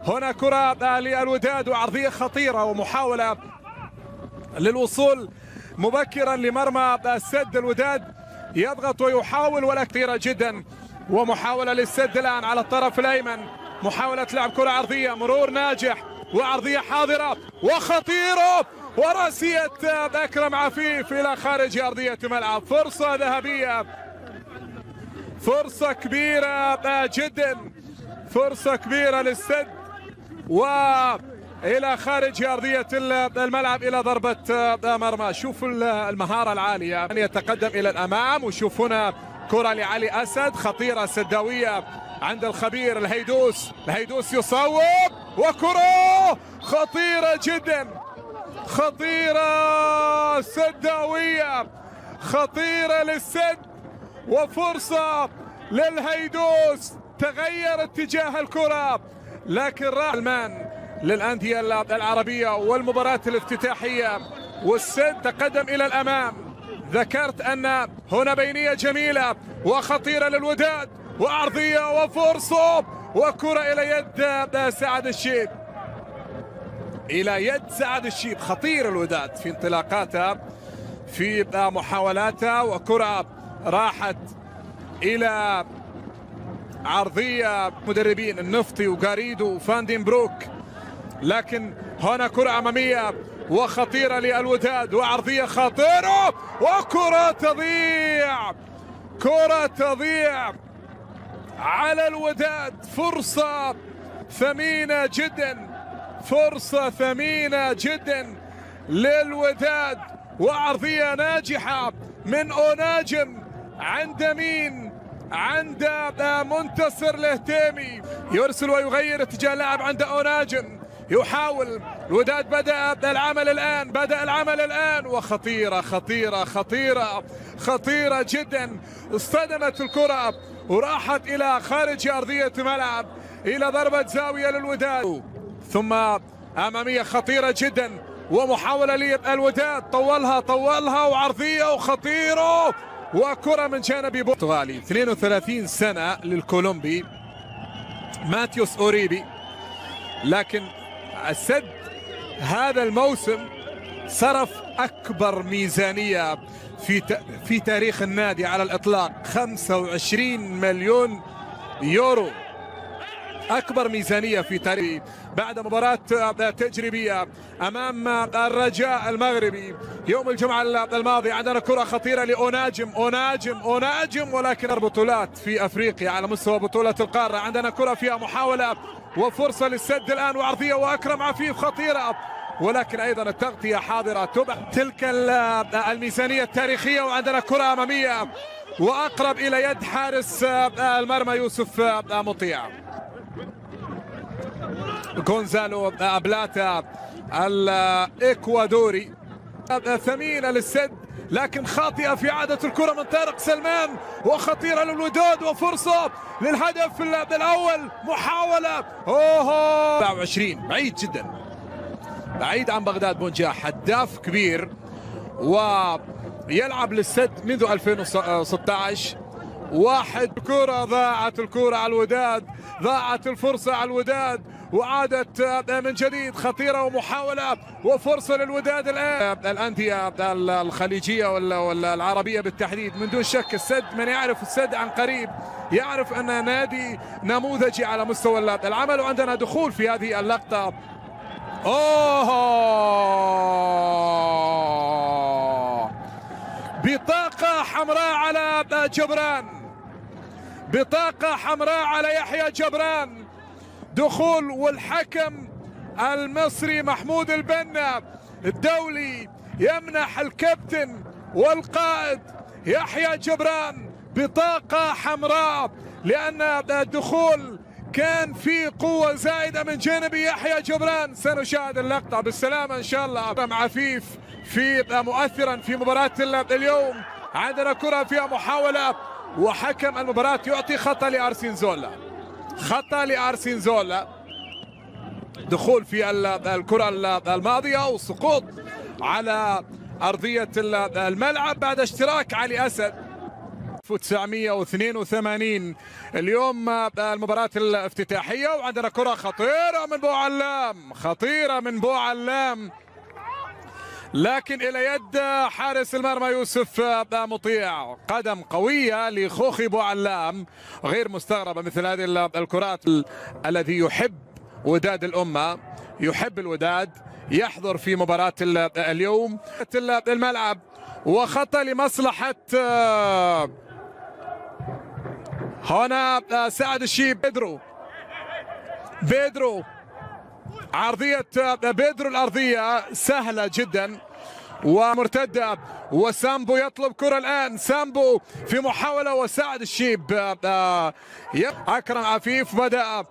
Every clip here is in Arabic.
هنا كرة للوداد وعرضية خطيرة ومحاولة للوصول مبكرا لمرمى السد. الوداد يضغط ويحاول ولا كثيرة جدا، ومحاولة للسد الآن على الطرف الأيمن. محاولة لعب كرة عرضية، مرور ناجح وعرضية حاضرة وخطيرة وراسية أكرم عفيف إلى خارج أرضية الملعب. فرصة ذهبية، فرصة كبيرة جدا، فرصة كبيرة للسد وإلى خارج أرضية الملعب إلى ضربة مرمى. شوفوا المهارة العالية، يتقدم إلى الأمام. وشوف هنا كرة لعلي أسد خطيرة سداوية عند الخبير الهيدوس. الهيدوس يصوب وكرة خطيرة جدا، خطيرة سداوية خطيرة للسد وفرصة للهيدوس. تغير اتجاه الكرة لكن راح المان للأندية العربية والمباراة الافتتاحية، والسد تقدم إلى الأمام. ذكرت أن هنا بينية جميلة وخطيرة للوداد وعرضية وفرصة وكرة إلى يد سعد الشيب، إلى يد سعد الشيب. خطير الوداد في انطلاقاتها في محاولاتها، وكرة راحت إلى عرضية مدربين النفطي وغاريدو وفاندين بروك، لكن هنا كرة أمامية وخطيرة للوداد وعرضية خطيرة وكرة تضيع، كرة تضيع على الوداد. فرصة ثمينة جدا، فرصة ثمينة جدا للوداد وعرضية ناجحة من أوناجم عند مين؟ عند منتصر الهتيمي. يرسل ويغير اتجاه اللعب عند أوناجم، يحاول. الوداد بدأ العمل الآن، بدأ العمل الآن وخطيرة خطيرة خطيرة خطيرة جدا. اصطدمت الكرة وراحت إلى خارج أرضية الملعب إلى ضربة زاوية للوداد، ثم أمامية خطيرة جدا ومحاولة للوداد. طولها وعرضية وخطيرة وكرة من جانب برتغالي 32 سنة للكولومبي ماتيوس أوريبي. لكن السد هذا الموسم صرف أكبر ميزانية في تاريخ النادي على الإطلاق، 25 مليون يورو، أكبر ميزانية في تاريخ، بعد مباراة تجريبية أمام الرجاء المغربي يوم الجمعة الماضي. عندنا كرة خطيرة لأوناجم ولكن بطولات في أفريقيا على مستوى بطولة القارة. عندنا كرة فيها محاولة وفرصة للسد الآن وعرضية وأكرم عفيف خطيرة، ولكن أيضا التغطية حاضرة تبع تلك الميزانية التاريخية. وعندنا كرة أمامية وأقرب إلى يد حارس المرمى يوسف مطيع. غونزالو بلاتا الإكوادوري، ثمينة للسد لكن خاطئة في عادة الكرة من طارق سلمان وخطيرة للوداد وفرصة للهدف الأول. محاولة 24 بعيد جدا، بعيد عن بغداد بونجاح، هداف كبير ويلعب للسد منذ 2016. واحد كرة ضاعت الكرة على الوداد، ضاعت الفرصة على الوداد وعادت من جديد. خطيرة ومحاولة وفرصة للوداد الآن. الأندية الخليجية ولا العربية بالتحديد من دون شك السد، من يعرف السد عن قريب يعرف أن نادي نموذجي على مستوى العمل. وعندنا دخول في هذه اللقطة. بطاقة حمراء على جبران، بطاقة حمراء على يحيى جبران. دخول والحكم المصري محمود البنا الدولي يمنح الكابتن والقائد يحيى جبران بطاقة حمراء، لأن الدخول كان في قوة زائدة من جانب يحيى جبران. سنشاهد اللقطة بالسلامة إن شاء الله. عفيف في مؤثرا في مباراة اليوم. عندنا كرة فيها محاولة وحكم المباراة يعطي خطأ لأرسين زولا، خطأ لأرسين زولا. دخول في الكرة الماضية وسقوط على أرضية الملعب بعد اشتراك علي أسد. 1982 اليوم المباراة الافتتاحية، وعندنا كرة خطيرة من بوعلام، خطيرة من بوعلام، لكن إلى يد حارس المرمى يوسف مطيع. قدم قوية لخوخي بوعلام، غير مستغربة مثل هذه الكرات. الذي يحب وداد الأمة، يحب الوداد، يحضر في مباراة اليوم. الملعب وخطأ لمصلحة هنا سعد الشيب. بيدرو عرضية بيدرو، الأرضية سهلة جدا ومرتدة، وسامبو يطلب كرة الآن. سامبو في محاولة، وسعد الشيب. أكرم عفيف بدأ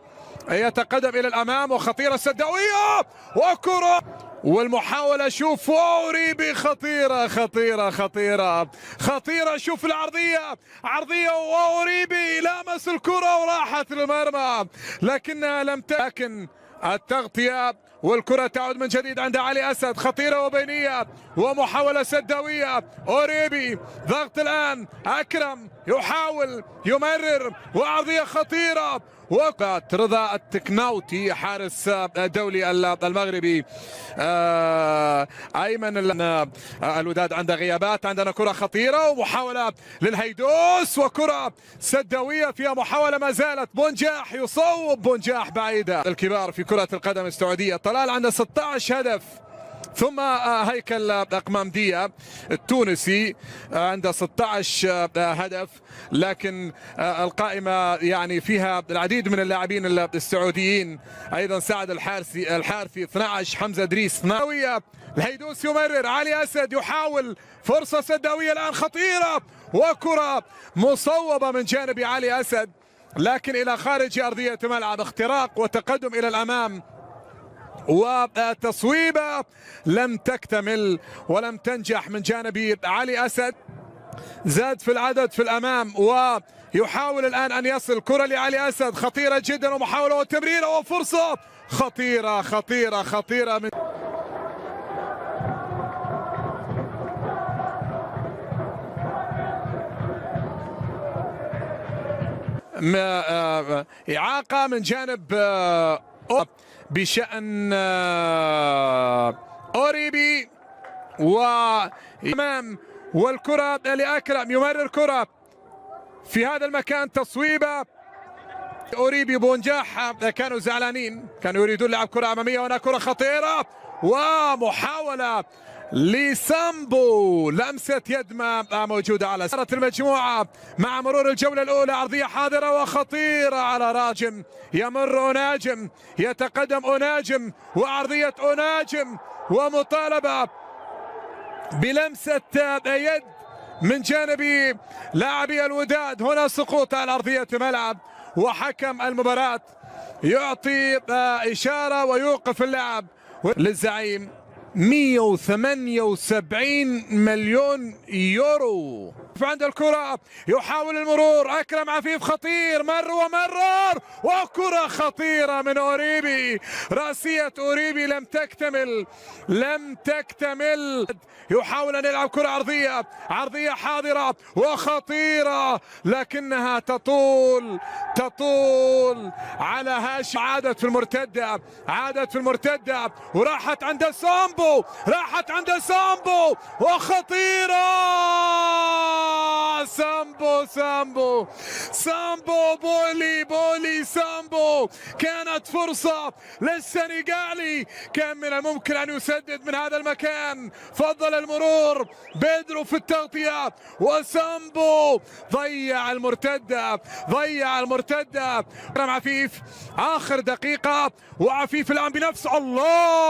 يتقدم إلى الأمام، وخطيرة سداوية وكرة، والمحاولة شوف أوريبي، خطيرة خطيرة خطيرة خطيرة. شوف العرضية، عرضية وأوريبي لامس الكرة وراحت للمرمى، لكنها لم لكن التغطية، والكرة تعود من جديد عند علي أسد. خطيرة وبينية ومحاولة سداوية. أوريبي ضغط الآن، أكرم يحاول يمرر، وعرضية خطيرة. وقت رضا التكناوتي حارس الدولي المغربي. أيمن الوداد عنده غيابات. عندنا كرة خطيرة ومحاولة للهيدوس، وكرة سداوية فيها محاولة ما زالت. بونجاح يصوب، بونجاح بعيدة. الكبار في كرة القدم السعودية، طلال عنده 16 هدف، ثم هيكل أقمامدية التونسي عنده 16 هدف، لكن القائمة يعني فيها العديد من اللاعبين السعوديين. أيضا سعد الحارثي 12، حمزة إدريس 12. الهيدوس يمرر، علي أسد يحاول، فرصة سداوية الآن خطيرة، وكرة مصوبة من جانب علي أسد، لكن إلى خارج أرضية الملعب. اختراق وتقدم إلى الأمام، وتصويبة لم تكتمل ولم تنجح من جانب علي أسد. زاد في العدد في الأمام، ويحاول الآن أن يصل. كرة لعلي أسد خطيرة جدا، ومحاولة وتمريرة وفرصة خطيرة خطيرة خطيرة من إعاقة من جانب بشأن أوريبي، وأمام، والكرة لأكرم يمرر كرة في هذا المكان. تصويبة أوريبي بونجاح كانوا زعلانين، كانوا يريدون لعب كرة أمامية. هنا كرة خطيرة ومحاولة لسامبو، لمسة يد ما موجودة على سارة المجموعة مع مرور الجولة الأولى. عرضية حاضرة وخطيرة على راجم، يمر أناجم، يتقدم أناجم، وعرضية أناجم، ومطالبة بلمسة يد من جانب لاعبي الوداد. هنا سقوط على أرضية الملعب، وحكم المباراة يعطي إشارة ويوقف اللعب للزعيم. 178 مليون يورو. عند الكرة يحاول المرور، أكرم عفيف خطير، مرر وكرة خطيرة من أوريبي. رأسية أوريبي لم تكتمل. يحاول أن يلعب كرة عرضية حاضرة وخطيرة، لكنها تطول على هاشم. عادت في المرتدة وراحت عند سامبو، وخطيرة. سامبو بولي سامبو. كانت فرصة للسنغالي، كان من الممكن أن يسدد من هذا المكان. فضل المرور، بيدرو في التغطية، وسامبو ضيع المرتدة. أكرم عفيف آخر دقيقة، وعفيف الآن بنفسه. الله،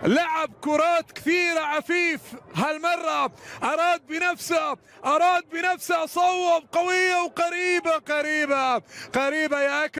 لعب كرات كثيرة عفيف، هالمرة أراد بنفسه، صوب قوية وقريبة يا أكرم.